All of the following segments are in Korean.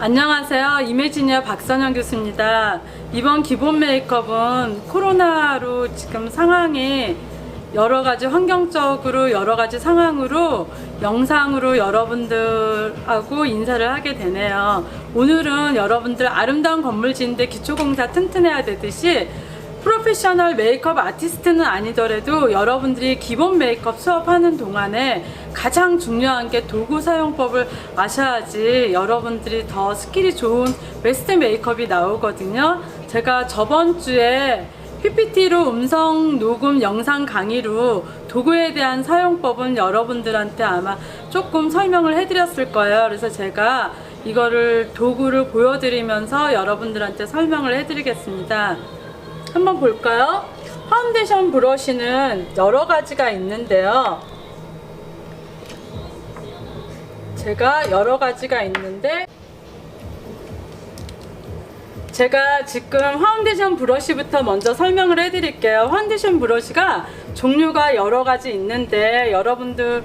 안녕하세요. 이매지니아 박선영 교수입니다. 이번 기본 메이크업은 코로나로 지금 상황이 여러가지 환경적으로 여러가지 상황으로 영상으로 여러분들하고 인사를 하게 되네요. 오늘은 여러분들 아름다운 건물 짓는데 기초공사 튼튼해야 되듯이 프로페셔널 메이크업 아티스트는 아니더라도 여러분들이 기본 메이크업 수업하는 동안에 가장 중요한 게 도구 사용법을 아셔야지 여러분들이 더 스킬이 좋은 베스트 메이크업이 나오거든요. 제가 저번 주에 PPT로 음성 녹음 영상 강의로 도구에 대한 사용법은 여러분들한테 아마 조금 설명을 해드렸을 거예요. 그래서 제가 이거를 도구를 보여드리면서 여러분들한테 설명을 해드리겠습니다. 한번 볼까요? 파운데이션 브러쉬는 여러 가지가 있는데요. 제가 여러 가지가 있는데 제가 지금 파운데이션 브러쉬부터 먼저 설명을 해드릴게요. 파운데이션 브러쉬가 종류가 여러 가지 있는데 여러분들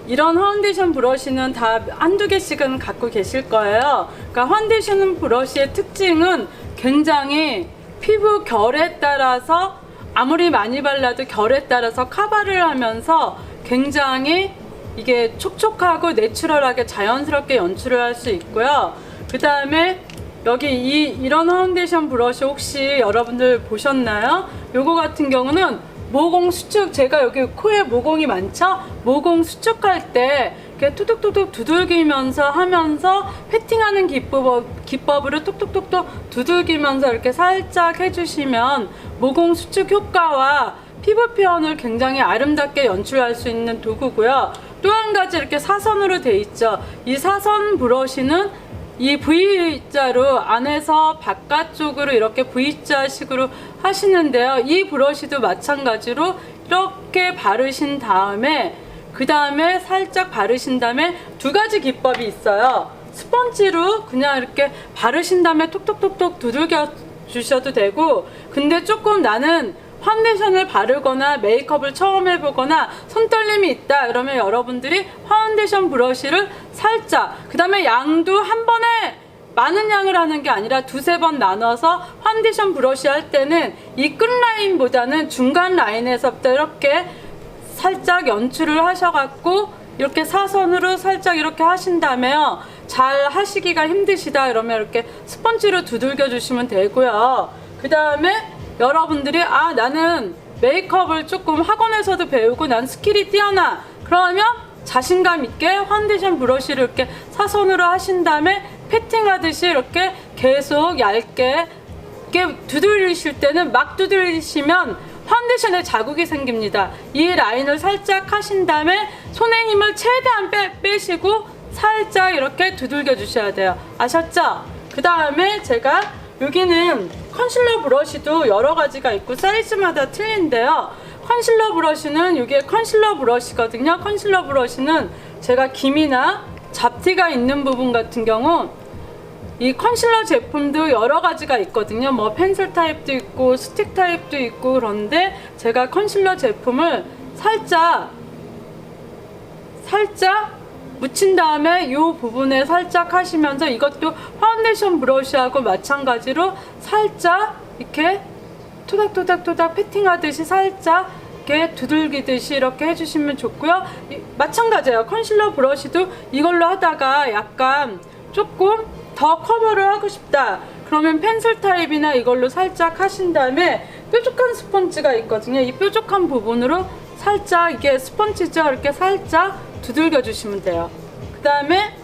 이런 파운데이션 브러쉬는 다 한두 개씩은 갖고 계실 거예요. 그러니까 파운데이션 브러쉬의 특징은 굉장히 피부 결에 따라서 아무리 많이 발라도 결에 따라서 커버를 하면서 굉장히 이게 촉촉하고 내추럴하게 자연스럽게 연출을 할 수 있고요. 그 다음에 여기 이런 파운데이션 브러쉬 혹시 여러분들 보셨나요? 요거 같은 경우는 모공 수축, 제가 여기 코에 모공이 많죠? 모공 수축할 때 이렇게 툭툭툭툭 두들기면서 하면서 패팅하는 기법으로 툭툭툭툭 두들기면서 이렇게 살짝 해주시면 모공 수축 효과와 피부 표현을 굉장히 아름답게 연출할 수 있는 도구고요. 또 한 가지 이렇게 사선으로 돼 있죠. 이 사선 브러쉬는 이 V자로 안에서 바깥쪽으로 이렇게 V자 식으로 하시는데요. 이 브러쉬도 마찬가지로 이렇게 바르신 다음에 그 다음에 살짝 바르신 다음에 두 가지 기법이 있어요. 스펀지로 그냥 이렇게 바르신 다음에 톡톡톡톡 두들겨 주셔도 되고, 근데 조금 나는 파운데이션을 바르거나 메이크업을 처음 해보거나 손떨림이 있다 그러면 여러분들이 파운데이션 브러쉬를 살짝, 그 다음에 양도 한 번에 많은 양을 하는 게 아니라 두세 번 나눠서 파운데이션 브러쉬 할 때는 이 끝라인보다는 중간 라인에서부터 이렇게 살짝 연출을 하셔갖고 이렇게 사선으로 살짝 이렇게 하신 다음에요. 잘 하시기가 힘드시다 그러면 이렇게 스펀지로 두들겨 주시면 되고요. 그 다음에 여러분들이 나는 메이크업을 조금 학원에서도 배우고 난 스킬이 뛰어나 그러면 자신감 있게 파운데이션 브러쉬를 이렇게 사선으로 하신 다음에 패팅하듯이 이렇게 계속 얇게 이렇게 두들리실 때는 막 두들리시면 파운데이션에 자국이 생깁니다. 이 라인을 살짝 하신 다음에 손의 힘을 최대한 빼시고 살짝 이렇게 두들겨 주셔야 돼요. 아셨죠? 그 다음에 제가 여기는 컨실러 브러쉬도 여러 가지가 있고 사이즈마다 틀린데요. 컨실러 브러쉬는 이게 컨실러 브러쉬거든요. 컨실러 브러쉬는 제가 기미나 잡티가 있는 부분 같은 경우 이 컨실러 제품도 여러 가지가 있거든요. 뭐 펜슬 타입도 있고 스틱 타입도 있고 그런데 제가 컨실러 제품을 살짝 묻힌 다음에 이 부분에 살짝 하시면서 이것도 파운데이션 브러쉬하고 마찬가지로 살짝 이렇게 토닥토닥토닥 패팅하듯이 살짝 이렇게 두들기듯이 이렇게 해주시면 좋고요. 마찬가지예요. 컨실러 브러쉬도 이걸로 하다가 약간 조금 더 커버를 하고 싶다 그러면 펜슬 타입이나 이걸로 살짝 하신 다음에 뾰족한 스펀지가 있거든요. 이 뾰족한 부분으로 살짝 이게 스펀지죠. 이렇게 살짝 두들겨 주시면 돼요. 그 다음에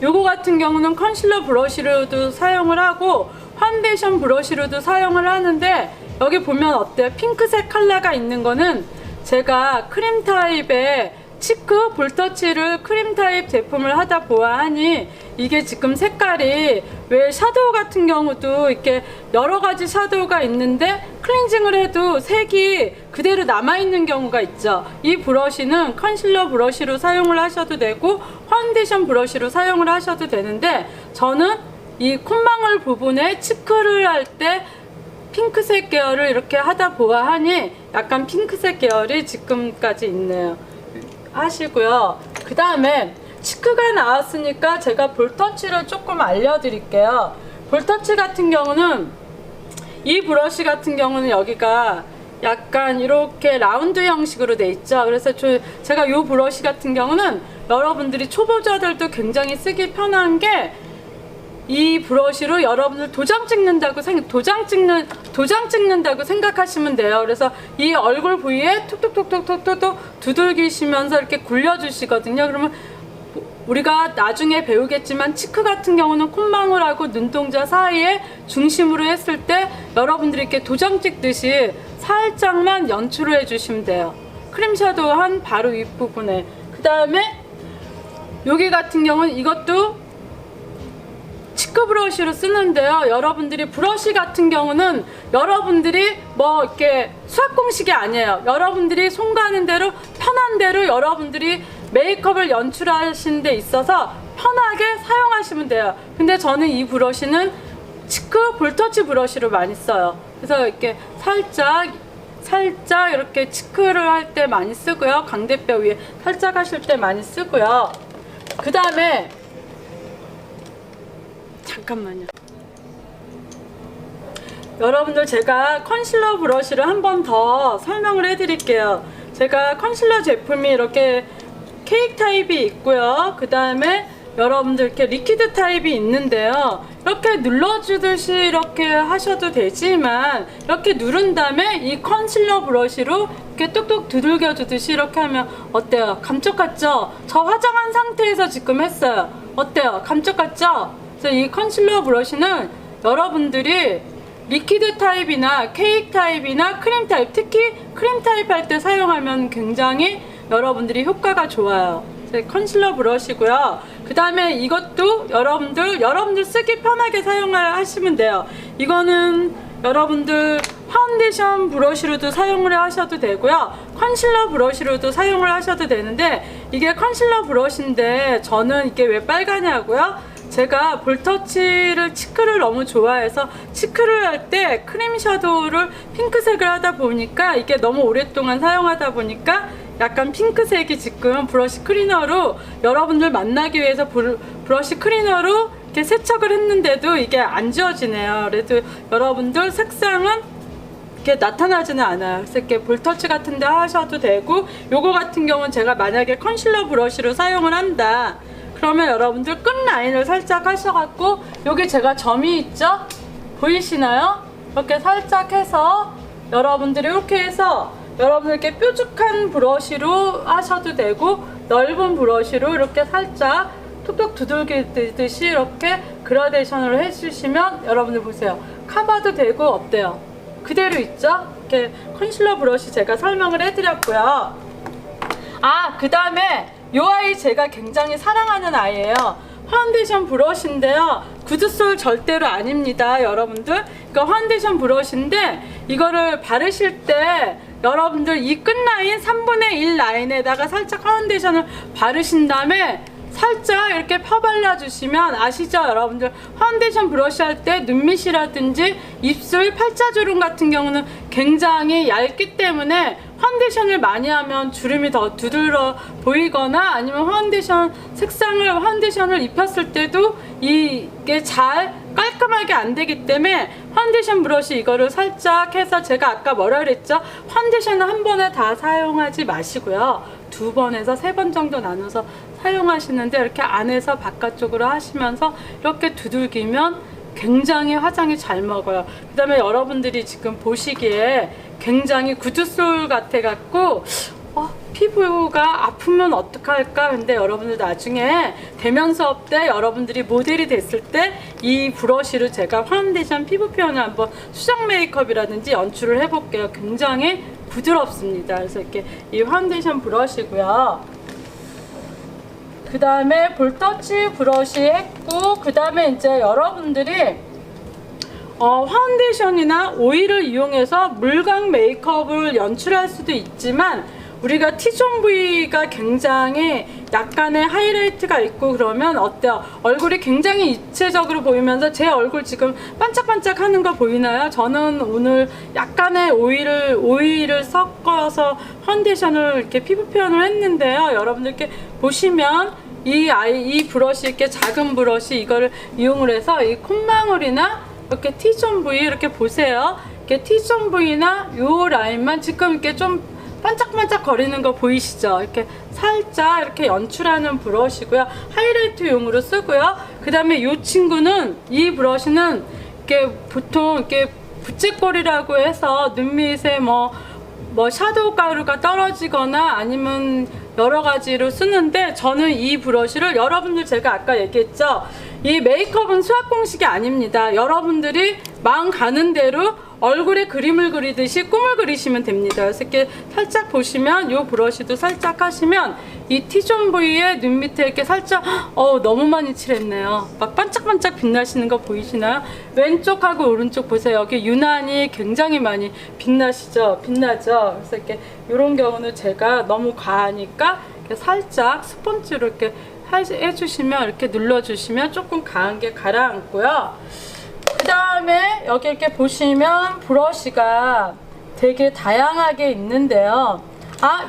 요거 같은 경우는 컨실러 브러쉬로도 사용을 하고 파운데이션 브러쉬로도 사용을 하는데 여기 보면 어때요? 핑크색 컬러가 있는 거는 제가 크림 타입의 치크 볼터치를 크림 타입 제품을 하다 보아하니 이게 지금 색깔이 왜 샤도우 같은 경우도 이렇게 여러 가지 샤도우가 있는데 클렌징을 해도 색이 그대로 남아있는 경우가 있죠. 이 브러쉬는 컨실러 브러쉬로 사용을 하셔도 되고 파운데이션 브러쉬로 사용을 하셔도 되는데 저는 이 콧망울 부분에 치크를 할 때 핑크색 계열을 이렇게 하다 보아하니 약간 핑크색 계열이 지금까지 있네요. 하시고요. 그 다음에 치크가 나왔으니까 제가 볼터치를 조금 알려드릴게요. 볼터치 같은 경우는, 이 브러쉬 같은 경우는 여기가 약간 이렇게 라운드 형식으로 돼 있죠. 그래서 제가 이 브러쉬 같은 경우는 여러분들이 초보자들도 굉장히 쓰기 편한 게, 이 브러쉬로 여러분들 도장 찍는다고 생각하시면 돼요. 그래서 이 얼굴 부위에 톡톡톡톡톡톡 두들기시면서 이렇게 굴려주시거든요. 그러면 우리가 나중에 배우겠지만 치크 같은 경우는 콧망울하고 눈동자 사이에 중심으로 했을 때 여러분들이 이렇게 도장 찍듯이 살짝만 연출을 해주시면 돼요. 크림 섀도우 한 바로 윗부분에. 그 다음에 여기 같은 경우는 이것도 치크 브러쉬로 쓰는데요. 여러분들이 브러쉬 같은 경우는 여러분들이 뭐 이렇게 수학 공식이 아니에요. 여러분들이 손 가는 대로 편한 대로 여러분들이 메이크업을 연출하시는 데 있어서 편하게 사용하시면 돼요. 근데 저는 이 브러쉬는 치크 볼터치 브러쉬로 많이 써요. 그래서 이렇게 살짝 이렇게 치크를 할 때 많이 쓰고요. 광대뼈 위에 살짝 하실 때 많이 쓰고요. 그 다음에 잠깐만요. 여러분들, 제가 컨실러 브러쉬를 한 번 더 설명을 해드릴게요. 제가 컨실러 제품이 이렇게 케이크 타입이 있고요. 그 다음에 여러분들 이렇게 리퀴드 타입이 있는데요. 이렇게 눌러주듯이 이렇게 하셔도 되지만, 이렇게 누른 다음에 이 컨실러 브러쉬로 이렇게 뚝뚝 두들겨 주듯이 이렇게 하면 어때요? 감쪽 같죠? 저 화장한 상태에서 지금 했어요. 어때요? 감쪽 같죠? 그래서 이 컨실러 브러쉬는 여러분들이 리퀴드 타입이나 케이크 타입이나 크림 타입, 특히 크림 타입 할 때 사용하면 굉장히 여러분들이 효과가 좋아요. 컨실러 브러쉬고요. 그 다음에 이것도 여러분들 쓰기 편하게 하시면 돼요. 이거는 여러분들 파운데이션 브러쉬로도 사용을 하셔도 되고요. 컨실러 브러쉬로도 사용을 하셔도 되는데, 이게 컨실러 브러쉬인데 저는 이게 왜 빨가냐고요? 제가 볼터치를 치크를 너무 좋아해서 치크를 할 때 크림 섀도우를 핑크색을 하다 보니까, 이게 너무 오랫동안 사용하다 보니까 약간 핑크색이 지금 브러쉬 클리너로 여러분들 만나기 위해서 브러쉬 클리너로 이렇게 세척을 했는데도 이게 안 지워지네요. 그래도 여러분들 색상은 이렇게 나타나지는 않아요. 그래서 이렇게 볼터치 같은 데 하셔도 되고, 요거 같은 경우는 제가 만약에 컨실러 브러쉬로 사용을 한다 그러면 여러분들 끝 라인을 살짝 하셔갖고, 여기 제가 점이 있죠? 보이시나요? 이렇게 살짝 해서 여러분들이 이렇게 해서 여러분들 이렇게 뾰족한 브러쉬로 하셔도 되고, 넓은 브러쉬로 이렇게 살짝 톡톡 두들기듯이 이렇게 그라데이션으로 해주시면 여러분들 보세요. 커버도 되고 어때요? 그대로 있죠? 이렇게 컨실러 브러쉬 제가 설명을 해드렸고요. 그 다음에 이 아이 제가 굉장히 사랑하는 아이예요. 파운데이션 브러쉬인데요. 구두솔 절대로 아닙니다, 여러분들. 그러니까 파운데이션 브러쉬인데, 이거를 바르실 때 여러분들 이 끝라인 3분의 1 라인에다가 살짝 파운데이션을 바르신 다음에 살짝 이렇게 펴발라주시면, 아시죠 여러분들? 파운데이션 브러쉬 할 때 눈밑이라든지 입술, 팔자주름 같은 경우는 굉장히 얇기 때문에 파운데이션을 많이 하면 주름이 더 두드러 보이거나, 아니면 파운데이션을 입혔을 때도 이게 잘 깔끔하게 안 되기 때문에, 파운데이션 브러쉬 이거를 살짝 해서, 제가 아까 뭐라 그랬죠? 파운데이션을 한 번에 다 사용하지 마시고요. 2번에서 3번 정도 나눠서 사용하시는데, 이렇게 안에서 바깥쪽으로 하시면서 이렇게 두들기면 굉장히 화장이 잘 먹어요. 그 다음에 여러분들이 지금 보시기에 굉장히 구두솔 같아 갖고 피부가 아프면 어떡할까? 근데 여러분들 나중에 대면 수업 때 여러분들이 모델이 됐을 때 이 브러쉬로 제가 파운데이션 피부 표현을 한번 수정 메이크업이라든지 연출을 해볼게요. 굉장히 부드럽습니다. 그래서 이렇게 이 파운데이션 브러쉬고요. 그 다음에 볼터치 브러쉬 했고, 그 다음에 이제 여러분들이 파운데이션이나 오일을 이용해서 물광 메이크업을 연출할 수도 있지만, 우리가 T존 부위가 굉장히 약간의 하이라이트가 있고 그러면 어때요? 얼굴이 굉장히 입체적으로 보이면서, 제 얼굴 지금 반짝반짝 하는 거 보이나요? 저는 오늘 약간의 오일을 섞어서 파운데이션을 이렇게 피부 표현을 했는데요. 여러분들 이렇게 보시면 이 브러쉬, 이렇게 작은 브러쉬 이거를 이용을 해서 이 콧망울이나 이렇게 T존 부위 이렇게 보세요. 이렇게 T존 부위나 요 라인만 지금 이렇게 좀 반짝반짝 거리는 거 보이시죠? 이렇게 살짝 이렇게 연출하는 브러쉬고요. 하이라이트용으로 쓰고요. 그 다음에 이 친구는, 이 브러쉬는 이렇게 보통 이렇게 부채꼴이라고 해서 눈 밑에 뭐 샤도우 가루가 떨어지거나 아니면 여러 가지로 쓰는데, 저는 이 브러쉬를 여러분들, 제가 아까 얘기했죠, 이 메이크업은 수학 공식이 아닙니다. 여러분들이 마음 가는 대로 얼굴에 그림을 그리듯이 꿈을 그리시면 됩니다. 그래서 이렇게 살짝 보시면, 이 브러쉬도 살짝 하시면 이 T존 부위에 눈 밑에 이렇게 살짝, 너무 많이 칠했네요. 막 반짝반짝 빛나시는 거 보이시나요? 왼쪽하고 오른쪽 보세요. 여기 유난히 굉장히 많이 빛나시죠? 빛나죠? 그래서 이렇게 이런 경우는 제가 너무 과하니까 이렇게 살짝 스펀지로 이렇게 해주시면, 이렇게 눌러주시면 조금 강한 게 가라앉고요. 그 다음에 여기 이렇게 보시면 브러쉬가 되게 다양하게 있는데요.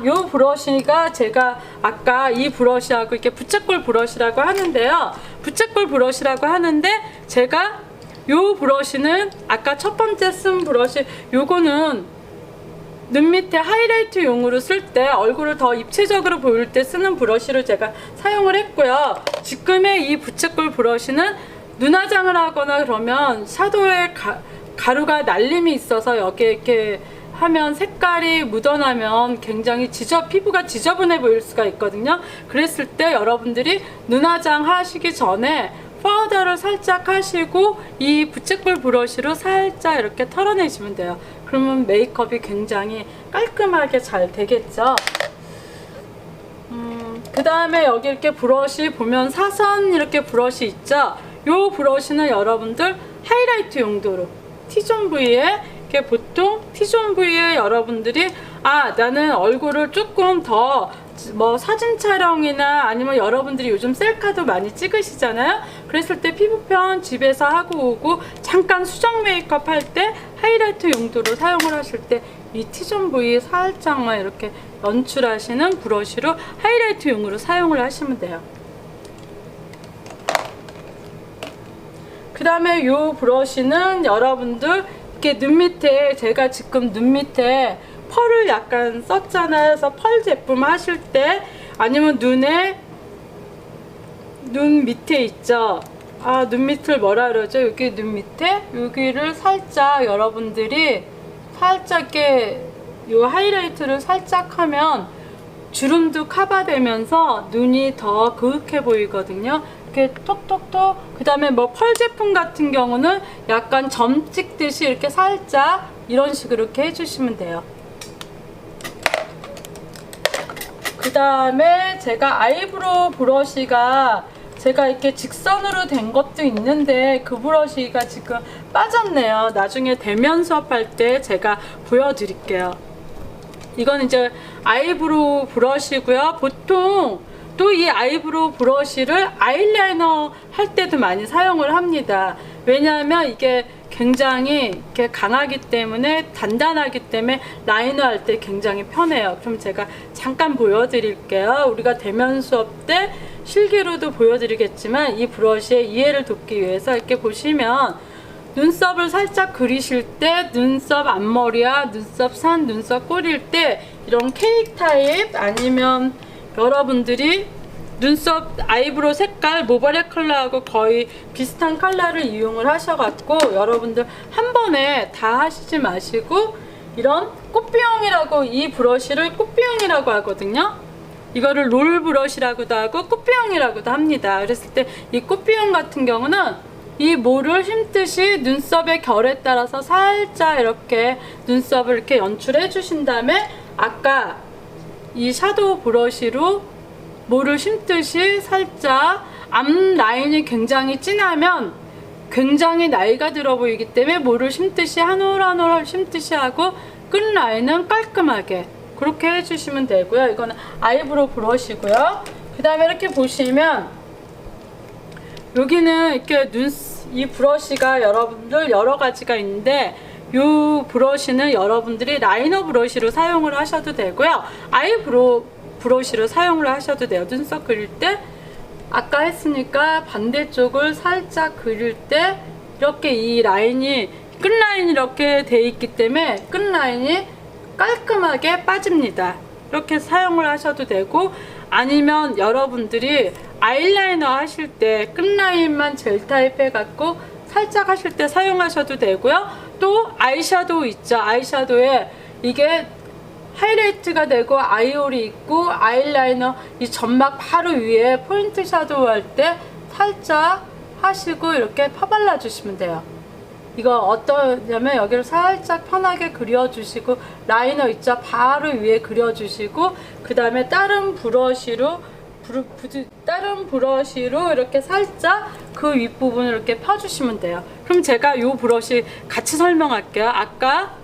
요 브러쉬가 제가 아까 이 브러쉬하고 이렇게 부채꼴 브러쉬라고 하는데요. 부채꼴 브러쉬라고 하는데, 제가 요 브러쉬는 아까 첫 번째 쓴 브러쉬, 요거는 눈 밑에 하이라이트 용으로 쓸 때, 얼굴을 더 입체적으로 보일 때 쓰는 브러쉬를 제가 사용을 했고요. 지금의 이 부채꼴 브러쉬는 눈화장을 하거나 그러면 샤도우에 가루가 날림이 있어서 여기에 이렇게 하면 색깔이 묻어나면 굉장히 피부가 지저분해 보일 수가 있거든요. 그랬을 때 여러분들이 눈화장 하시기 전에 파우더를 살짝 하시고 이 부채꼴 브러쉬로 살짝 이렇게 털어내시면 돼요. 그러면 메이크업이 굉장히 깔끔하게 잘 되겠죠. 그 다음에 여기 이렇게 브러쉬 보면 사선 이렇게 브러쉬 있죠. 요 브러쉬는 여러분들 하이라이트 용도로 T존 부위에, 이렇게 보통 T존 부위에 여러분들이 나는 얼굴을 조금 더 사진 촬영이나 아니면 여러분들이 요즘 셀카도 많이 찍으시잖아요. 그랬을 때 피부편 집에서 하고 오고 잠깐 수정 메이크업 할 때 하이라이트 용도로 사용을 하실 때 이 T존 부위 살짝만 이렇게 연출하시는 브러쉬로 하이라이트 용으로 사용을 하시면 돼요. 그 다음에 이 브러쉬는 여러분들 이렇게 눈 밑에, 제가 지금 눈 밑에 펄을 약간 썼잖아요. 그래서 펄 제품 하실 때, 아니면 눈 밑에 있죠. 눈 밑을 뭐라 그러죠? 여기 눈 밑에, 여기를 살짝 여러분들이 살짝 이렇게 요 하이라이트를 살짝 하면 주름도 커버되면서 눈이 더 그윽해 보이거든요. 이렇게 톡톡톡. 그 다음에 펄 제품 같은 경우는 약간 점 찍듯이 이렇게 살짝 이런 식으로 이렇게 해주시면 돼요. 그 다음에 제가 아이브로우 브러쉬가 제가 이렇게 직선으로 된 것도 있는데 그 브러쉬가 지금 빠졌네요. 나중에 대면 수업할 때 제가 보여드릴게요. 이건 이제 아이브로우 브러쉬고요. 보통 또 이 아이브로우 브러쉬를 아이라이너 할 때도 많이 사용을 합니다. 왜냐하면 이게 굉장히 이렇게 강하기 때문에, 단단하기 때문에 라이너 할 때 굉장히 편해요. 그럼 제가 잠깐 보여드릴게요. 우리가 대면 수업 때 실기로도 보여드리겠지만 이 브러쉬의 이해를 돕기 위해서 이렇게 보시면, 눈썹을 살짝 그리실 때 눈썹 앞머리야, 눈썹 산, 눈썹 꼬릴 때 이런 케이크 타입, 아니면 여러분들이 눈썹 아이브로우 색깔 모발의 컬러하고 거의 비슷한 컬러를 이용을 하셔갖고 여러분들 한 번에 다 하시지 마시고, 이런 꽃비용이라고, 이 브러쉬를 꽃비용이라고 하거든요. 이거를 롤 브러쉬라고도 하고 꽃비용이라고도 합니다. 그랬을 때 이 꽃비용 같은 경우는 이 모를 힘듯이 눈썹의 결에 따라서 살짝 이렇게 눈썹을 이렇게 연출해 주신 다음에, 아까 이 샤도우 브러쉬로 모를 심듯이 살짝, 앞 라인이 굉장히 진하면 굉장히 나이가 들어 보이기 때문에 모를 심듯이 한 올 한 올 심듯이 하고, 끝 라인은 깔끔하게 그렇게 해주시면 되고요. 이거는 아이브로우 브러쉬고요. 그 다음에 이렇게 보시면 여기는 이렇게 이 브러쉬가 여러분들 여러 가지가 있는데, 이 브러쉬는 여러분들이 라이너 브러쉬로 사용을 하셔도 되고요. 아이브로우 브러쉬로 사용을 하셔도 돼요. 눈썹 그릴 때 아까 했으니까 반대쪽을 살짝 그릴 때 이렇게 이 라인이 끝라인이 이렇게 돼 있기 때문에 끝라인이 깔끔하게 빠집니다. 이렇게 사용을 하셔도 되고, 아니면 여러분들이 아이라이너 하실 때 끝라인만 젤 타입 해갖고 살짝 하실 때 사용하셔도 되고요. 또 아이섀도우 있죠. 아이섀도우에 이게 하이라이트가 되고 아이홀이 있고 아이라이너 이 점막 바로 위에 포인트 섀도우 할 때 살짝 하시고 이렇게 펴발라 주시면 돼요. 이거 어떠냐면 여기를 살짝 편하게 그려주시고, 라이너 있죠? 바로 위에 그려주시고, 그 다음에 다른 브러쉬로 이렇게 살짝 그 윗부분을 이렇게 펴주시면 돼요. 그럼 제가 이 브러쉬 같이 설명할게요. 아까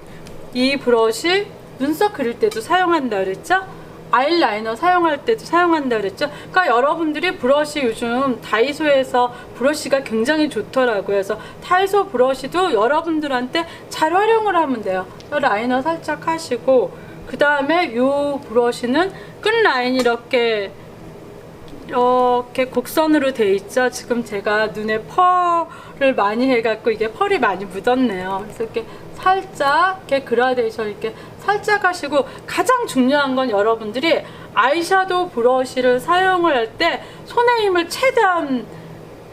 이 브러쉬 눈썹 그릴 때도 사용한다 그랬죠? 아이라이너 사용할 때도 사용한다 그랬죠? 그러니까 여러분들이 브러쉬 요즘 다이소에서 브러쉬가 굉장히 좋더라고요. 그래서 다이소 브러쉬도 여러분들한테 잘 활용을 하면 돼요. 라이너 살짝 하시고, 그 다음에 이 브러쉬는 끝 라인 이렇게 곡선으로 돼 있죠. 지금 제가 눈에 펄을 많이 해갖고 이게 펄이 많이 묻었네요. 그래서 이렇게 살짝 이렇게 그라데이션 이렇게 살짝 하시고, 가장 중요한 건 여러분들이 아이섀도우 브러쉬를 사용을 할 때 손의 힘을 최대한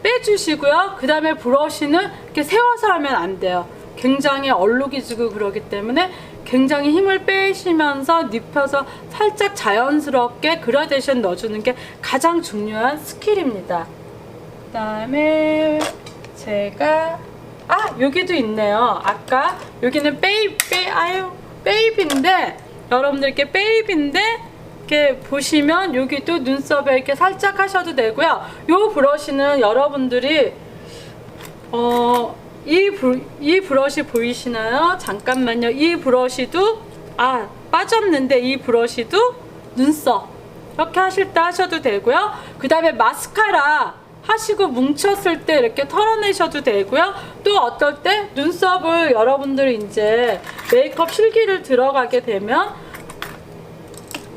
빼주시고요. 그 다음에 브러쉬는 이렇게 세워서 하면 안 돼요. 굉장히 얼룩이 지고 그러기 때문에 굉장히 힘을 빼시면서 눕혀서 살짝 자연스럽게 그라데이션 넣어주는 게 가장 중요한 스킬입니다. 그 다음에 제가 여기도 있네요. 아까 여기는 베이비인데 여러분들 이렇게 보시면 여기도 눈썹에 이렇게 살짝 하셔도 되고요. 요 브러쉬는 여러분들이 이 브러쉬 보이시나요? 잠깐만요. 이 브러쉬도 빠졌는데 이 브러쉬도 눈썹 이렇게 하실 때 하셔도 되고요. 그 다음에 마스카라 하시고 뭉쳤을 때 이렇게 털어내셔도 되고요. 또 어떨 때 눈썹을 여러분들이 이제 메이크업 실기를 들어가게 되면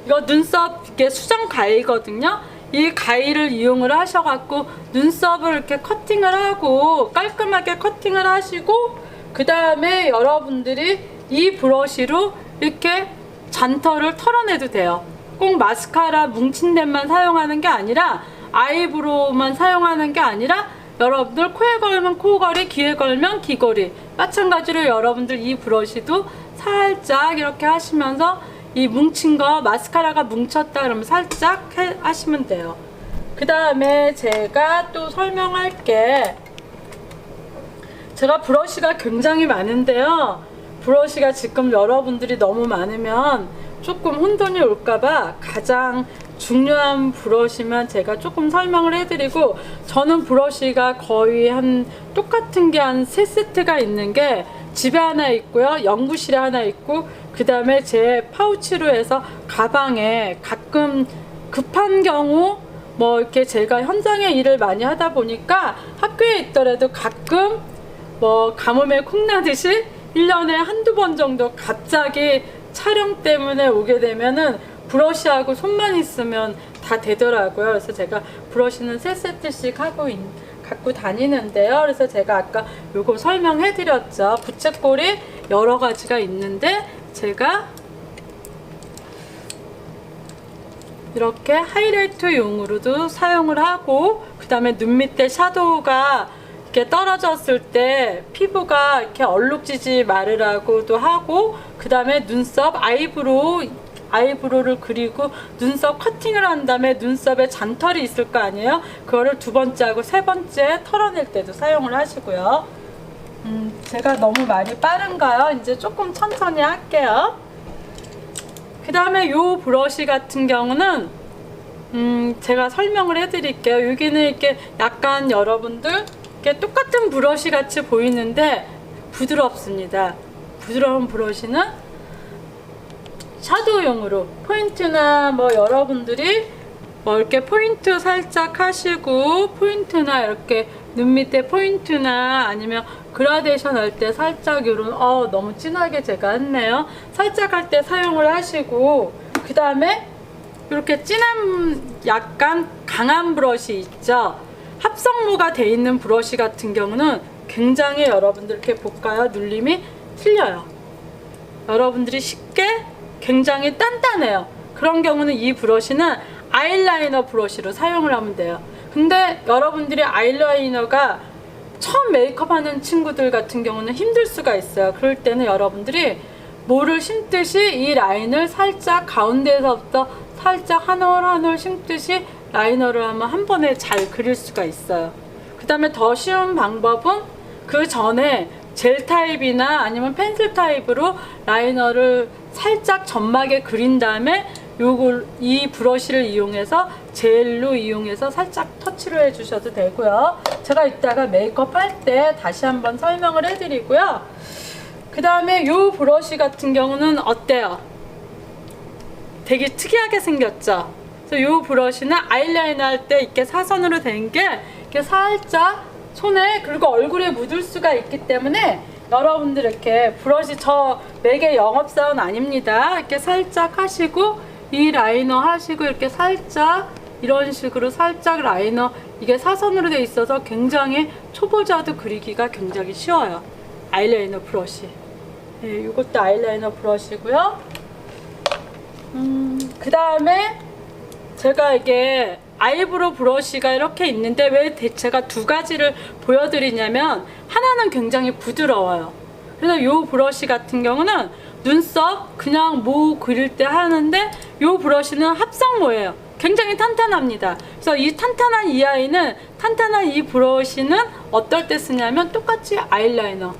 이거 눈썹 이게 수정 가위거든요. 이 가위를 이용을 하셔갖고 눈썹을 이렇게 커팅을 하고 깔끔하게 커팅을 하시고, 그 다음에 여러분들이 이 브러쉬로 이렇게 잔털을 털어내도 돼요. 꼭 마스카라 뭉친 데만 사용하는 게 아니라, 아이브로우만 사용하는 게 아니라, 여러분들 코에 걸면 코걸이, 귀에 걸면 귀걸이, 마찬가지로 여러분들 이 브러쉬도 살짝 이렇게 하시면서 이 뭉친 거, 마스카라가 뭉쳤다 그러면 살짝 하시면 돼요. 그 다음에 제가 또 설명할 게, 제가 브러쉬가 굉장히 많은데요. 브러쉬가 지금 여러분들이 너무 많으면 조금 혼돈이 올까봐 가장 중요한 브러쉬만 제가 조금 설명을 해드리고, 저는 브러쉬가 거의 한 똑같은 게 한 3세트가 있는 게 집에 하나 있고요, 연구실에 하나 있고, 그 다음에 제 파우치로 해서 가방에 가끔 급한 경우 뭐 이렇게 제가 현장에 일을 많이 하다 보니까 학교에 있더라도 가끔 뭐 가뭄에 콩나듯이 1년에 한두 번 정도 갑자기 촬영 때문에 오게 되면은 브러쉬하고 손만 있으면 다 되더라고요. 그래서 제가 브러쉬는 3세트씩 갖고 다니는데요. 그래서 제가 아까 요거 설명해 드렸죠. 부채꼴이 여러 가지가 있는데, 제가 이렇게 하이라이트용으로도 사용을 하고, 그 다음에 눈 밑에 섀도우가 이렇게 떨어졌을 때 피부가 이렇게 얼룩지지 말으라고도 하고, 그 다음에 눈썹 아이브로우를 그리고 눈썹 커팅을 한 다음에 눈썹에 잔털이 있을 거 아니에요? 그거를 2번째하고 3번째 털어낼 때도 사용을 하시고요. 제가 너무 말이 빠른가요? 이제 조금 천천히 할게요. 그 다음에 요 브러쉬 같은 경우는 제가 설명을 해드릴게요. 여기는 이렇게 약간 여러분들 이렇게 똑같은 브러쉬 같이 보이는데 부드럽습니다. 부드러운 브러쉬는 섀도우용으로 포인트나 뭐 여러분들이 뭐 이렇게 포인트 살짝 하시고, 포인트나 이렇게 눈 밑에 포인트나 아니면 그라데이션 할 때 살짝 요런 너무 진하게 제가 했네요. 살짝 할 때 사용을 하시고, 그 다음에 이렇게 진한 약간 강한 브러쉬 있죠. 합성모가 돼 있는 브러쉬 같은 경우는 굉장히 여러분들 이렇게 볼까요? 눌림이 틀려요. 여러분들이 쉽게 굉장히 단단해요. 그런 경우는 이 브러쉬는 아이라이너 브러쉬로 사용을 하면 돼요. 근데 여러분들이 아이라이너가 처음 메이크업 하는 친구들 같은 경우는 힘들 수가 있어요. 그럴 때는 여러분들이 모를 심듯이 이 라인을 살짝 가운데에서부터 살짝 한 올 한 올 심듯이 라이너를 하면 한 번에 잘 그릴 수가 있어요. 그 다음에 더 쉬운 방법은 그 전에 젤 타입이나 아니면 펜슬 타입으로 라이너를 살짝 점막에 그린 다음에 이 브러쉬를 이용해서 젤로 이용해서 살짝 터치를 해주셔도 되고요. 제가 이따가 메이크업 할 때 다시 한번 설명을 해드리고요. 그 다음에 이 브러쉬 같은 경우는 어때요? 되게 특이하게 생겼죠? 그래서 이 브러쉬는 아이라이너 할 때 이렇게 사선으로 된 게 이렇게 살짝 손에 그리고 얼굴에 묻을 수가 있기 때문에 여러분들 이렇게 브러쉬 저 맥의 영업사원 아닙니다. 이렇게 살짝 하시고 이 라이너 하시고 이렇게 살짝 이런 식으로 살짝 라이너 이게 사선으로 돼 있어서 굉장히 초보자도 그리기가 굉장히 쉬워요. 아이라이너 브러쉬. 네, 이것도 아이라이너 브러쉬고요. 그 다음에 제가 이게 아이브로우 브러쉬가 이렇게 있는데 왜 제가 두 가지를 보여드리냐면 하나는 굉장히 부드러워요. 그래서 이 브러쉬 같은 경우는 눈썹 그냥 모 그릴 때 하는데 이 브러쉬는 합성모예요. 굉장히 탄탄합니다. 그래서 이 탄탄한 이 아이는 탄탄한 이 브러쉬는 어떨 때 쓰냐면 똑같이 아이라이너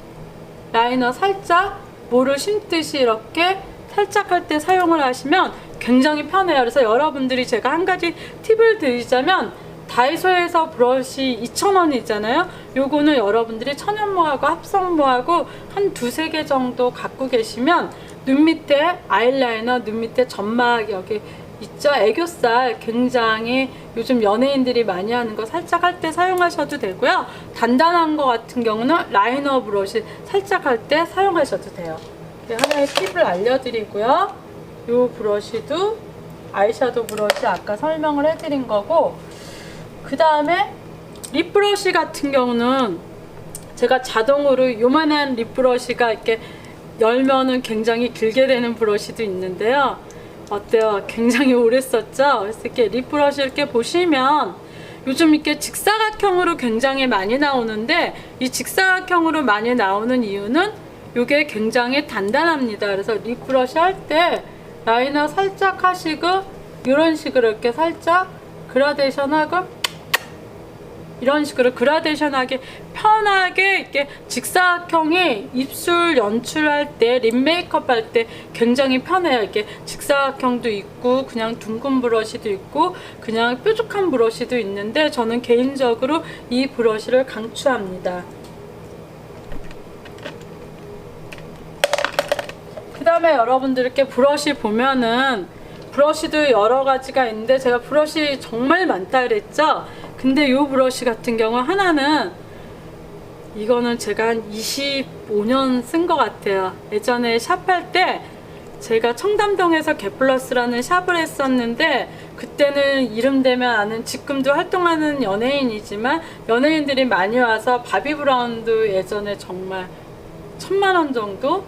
라이너 살짝 모를 심듯이 이렇게 살짝 할 때 사용을 하시면 굉장히 편해요. 그래서 여러분들이 제가 한 가지 팁을 드리자면 다이소에서 브러쉬 2,000원이잖아요. 요거는 여러분들이 천연모하고 합성모하고 한 두세 개 정도 갖고 계시면 눈 밑에 아이라이너, 눈 밑에 점막 여기 있죠? 애교살 굉장히 요즘 연예인들이 많이 하는 거 살짝 할 때 사용하셔도 되고요. 단단한 거 같은 경우는 라이너 브러쉬 살짝 할 때 사용하셔도 돼요. 하나의 팁을 알려드리고요. 이 브러쉬도 아이섀도우 브러쉬 아까 설명을 해드린 거고, 그 다음에 립 브러쉬 같은 경우는 제가 자동으로 요만한 립 브러쉬가 이렇게 열면은 굉장히 길게 되는 브러쉬도 있는데요. 어때요? 굉장히 오래 썼죠? 그래서 이렇게 립 브러쉬 이렇게 보시면 요즘 이렇게 직사각형으로 굉장히 많이 나오는데 이 직사각형으로 많이 나오는 이유는 이게 굉장히 단단합니다. 그래서 립 브러쉬 할 때 라이너 살짝 하시고 이런 식으로 이렇게 살짝 그라데이션하고 이런 식으로 그라데이션하게 편하게 이렇게 직사각형이 입술 연출할 때 립 메이크업 할 때 굉장히 편해요. 이렇게 직사각형도 있고 그냥 둥근 브러쉬도 있고 그냥 뾰족한 브러쉬도 있는데 저는 개인적으로 이 브러쉬를 강추합니다. 그 다음에 여러분들 이렇게 브러쉬 보면은 브러쉬도 여러 가지가 있는데 제가 브러쉬 정말 많다 그랬죠? 근데 이 브러쉬 같은 경우 하나는 이거는 제가 한 25년 쓴 것 같아요. 예전에 샵할 때 제가 청담동에서 게플러스라는 샵을 했었는데 그때는 이름 되면 아는 지금도 활동하는 연예인이지만 연예인들이 많이 와서 바비 브라운도 예전에 정말 1000만 원 정도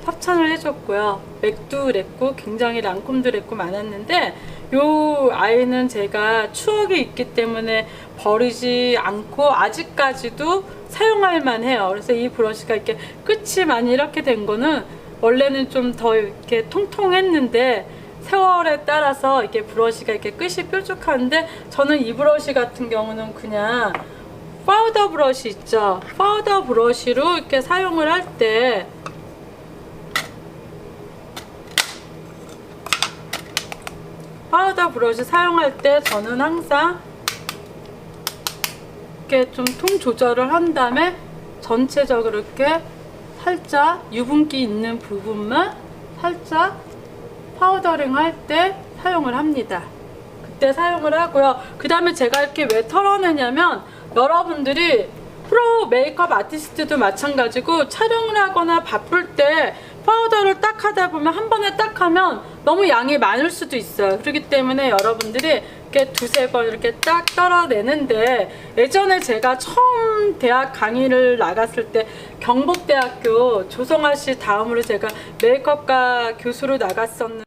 협찬을 해줬고요. 맥도 그랬고 굉장히 랑콤도 그랬고 많았는데 요 아이는 제가 추억이 있기 때문에 버리지 않고 아직까지도 사용할 만해요. 그래서 이 브러쉬가 이렇게 끝이 많이 이렇게 된 거는 원래는 좀 더 이렇게 통통했는데 세월에 따라서 이렇게 브러쉬가 이렇게 끝이 뾰족한데 저는 이 브러쉬 같은 경우는 그냥 파우더 브러쉬 있죠? 파우더 브러쉬로 이렇게 사용을 할때 파우더 브러쉬 사용할 때 저는 항상 이렇게 좀 통 조절을 한 다음에 전체적으로 이렇게 살짝 유분기 있는 부분만 살짝 파우더링 할 때 사용을 합니다. 그때 사용을 하고요. 그 다음에 제가 이렇게 왜 털어내냐면 여러분들이 프로 메이크업 아티스트도 마찬가지고 촬영을 하거나 바쁠 때 파우더를 딱 하다 보면 한 번에 딱 하면 너무 양이 많을 수도 있어요. 그렇기 때문에 여러분들이 이렇게 두세 번 이렇게 딱 떨어내는데, 예전에 제가 처음 대학 강의를 나갔을 때 경북대학교 조성아 씨 다음으로 제가 메이크업과 교수로 나갔었는데